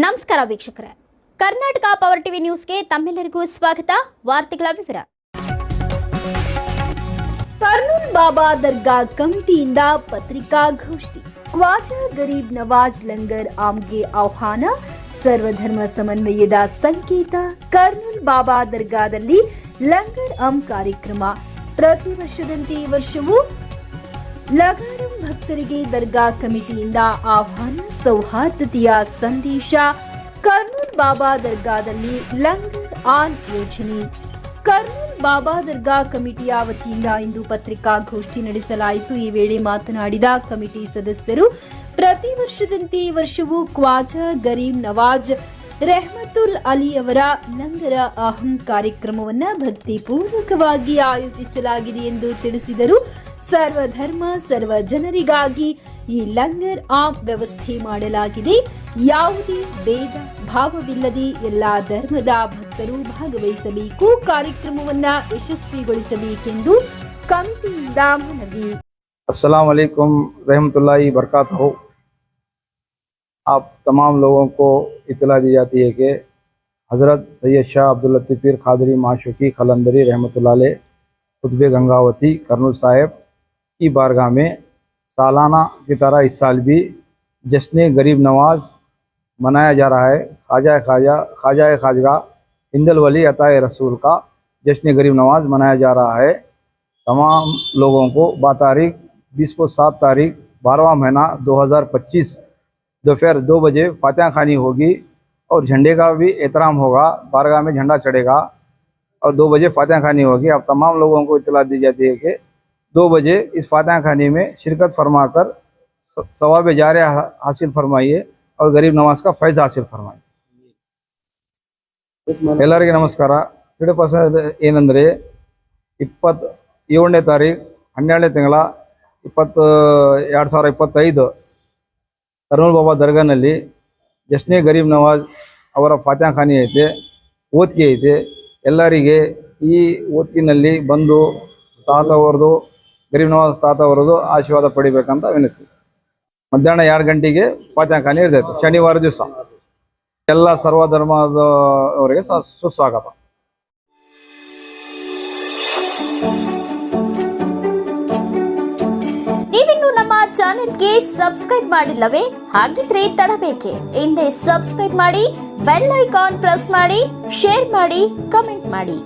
ನಮಸ್ಕಾರ ವೀಕ್ಷಕರೇ, Karnataka power TV ನ್ಯೂಸ್ಗೆ ತಮ್ಮೆಲ್ಲರಿಗೂ ಸ್ವಾಗತ. ವಾರ್ತೆಗಳ ವಿವರ. ಕರ್ನೂಲ್ ಬಾಬಾ ದರ್ಗಾ ಕಮಿಟಿಯಿಂದ ಪತ್ರಿಕಾಗೋಷ್ಠಿ. ಖ್ವಾಜಾ ಗರೀಬ್ ನವಾಜ್ ಲಂಗರ್ ಆಮ್ಗೆ ಆಹ್ವಾನ, ಸರ್ವಧರ್ಮ ಸಮನ್ವಯದ ಸಂಕೇತ. ಕರ್ನೂಲ್ ಬಾಬಾ ದರ್ಗಾದಲ್ಲಿ ಲಂಗರ್ ಆಮ್ ಕಾರ್ಯಕ್ರಮ. ಪ್ರತಿ ವರ್ಷದಂತೆ ಈ ವರ್ಷವೂ ಲಗಾರಂ ಭಕ್ತರಿಗೆ ದರ್ಗಾ ಕಮಿಟಿಯಿಂದ ಆಹ್ವಾನ, ಸೌಹಾರ್ದತೆಯ ಸಂದೇಶ. ಕರ್ನೂಲ್ ಬಾಬಾ ದರ್ಗಾದಲ್ಲಿ ಲಂಗರ್ ಆನ್ ಯೋಜನೆ. ಕರ್ನೂಲ್ ಬಾಬಾ ದರ್ಗಾ ಕಮಿಟಿಯ ವತಿಯಿಂದ ಇಂದು ಪತ್ರಿಕಾಗೋಷ್ಠಿ ನಡೆಸಲಾಯಿತು. ಈ ವೇಳೆ ಮಾತನಾಡಿದ ಕಮಿಟಿ ಸದಸ್ಯರು, ಪ್ರತಿ ವರ್ಷದಂತೆ ಈ ವರ್ಷವೂ ಖ್ವಾಜಾ ಗರೀಬ್ ನವಾಜ್ ರೆಹಮತುಲ್ ಅಲಿ ಅವರ ಲಂಗರ ಅಹಂ ಕಾರ್ಯಕ್ರಮವನ್ನು ಭಕ್ತಿಪೂರ್ವಕವಾಗಿ ಆಯೋಜಿಸಲಾಗಿದೆ ಎಂದು ತಿಳಿಸಿದರು. ಸರ್ವಧರ್ಮ ಸರ್ವ ಜನರಿಗಾಗಿ ಈ ಲಂಗರ್ ಆಮ್ ವ್ಯವಸ್ಥೆ ಮಾಡಲಾಗಿದೆ. ಯಾವುದೇ ಭೇದ ಭಾವವಿಲ್ಲದೆ ಎಲ್ಲಾ ಧರ್ಮದ ಭಕ್ತರು ಭಾಗವಹಿಸಬೇಕು, ಕಾರ್ಯಕ್ರಮವನ್ನು ಯಶಸ್ವಿಗೊಳಿಸಬೇಕೆಂದು ಕಮಿಟಿಯಿಂದ ಮನವಿ. अस्सलाम वालेकुम रहमतुल्लाहि बरकातहू। आप तमाम लोगों को इत्तला दी जाती है कि हज़रत सैयद शाह अब्दुल लतीफ़ पीर क़ादरी माशूक़ी क़लंदरी रहमतुल्लाह अलैह क़ुत्बे गंगावती कर्नूल साहिब की बारगाह में सालाना की तरह इस साल भी जश्न गरीब नवाज मनाया जा रहा है। ख्वाजा खाजगा हिंदल वली अताए रसूल का जश्न गरीब नवाज मनाया जा रहा है। तमाम लोगों को बातारीख 20 को 7 तारीख 12वां महीना 2025 दोपहर 2 बजे फातिहा खानी होगी और झंडे का भी एहतराम होगा। बारगाह में झंडा चढ़ेगा और 2 बजे फातिहा खानी होगी। अब तमाम लोगों को इत्तला दी जाती है कि 2 बजे इस फातिहा खानी में शिरकत फरमाकर सवाब जारिया हासिल फरमाइए और गरीब नवाज का फैज़ हासिल फरमाइए। ಎಲ್ಲರಿಗೆ ನಮಸ್ಕಾರ. ತಿಳಿಪಡಿಸೋದು ಏನಂದರೆ 27ನೇ ತಾರೀಕು 12ನೇ ತಿಂಗಳ 2025 ಕರ್ನೂಲ್ ಬಾಬಾ ದರ್ಗಾನಲ್ಲಿ ಜಶ್ನೆ ಗರೀಬ್ ನವಾಜ್ ಅವರ ಫಾತಿಹಾ ಖಾನಿ ಐತೆ, ಓದ್ಕೆ ಐತೆ. ಎಲ್ಲರಿಗೆ ಈ ಓದ್ಕಿನಲ್ಲಿ ಬಂದು ತಾತವರದು ಗರೀಬ್ ನವಾಜ್ ತಾತವರದು ಆಶೀರ್ವಾದ ಪಡಿಬೇಕಂತ ವಿನಂತಿ. ಮಧ್ಯಾಹ್ನ 2 ಗಂಟೆಗೆ ಫಾತಿಹಾ ಖಾನಿ ಇರ್ತೈತೆ, ಶನಿವಾರ ದಿವಸ. ಎಲ್ಲ ಸರ್ವಧರ್ಮದವರಿಗೆ ಸುಸ್ವಾಗತ. ನೀವಿನ್ನು ನಮ್ಮ ಚಾನೆಲ್ಗೆ ಸಬ್ಸ್ಕ್ರೈಬ್ ಮಾಡಿಲ್ಲವೇ? ಹಾಗಿದ್ರೆ ತಡಬೇಕೆ? ಹಿಂದೆ ಸಬ್ಸ್ಕ್ರೈಬ್ ಮಾಡಿ, ಬೆಲ್ ಐಕಾನ್ ಪ್ರೆಸ್ ಮಾಡಿ, ಶೇರ್ ಮಾಡಿ, ಕಮೆಂಟ್ ಮಾಡಿ.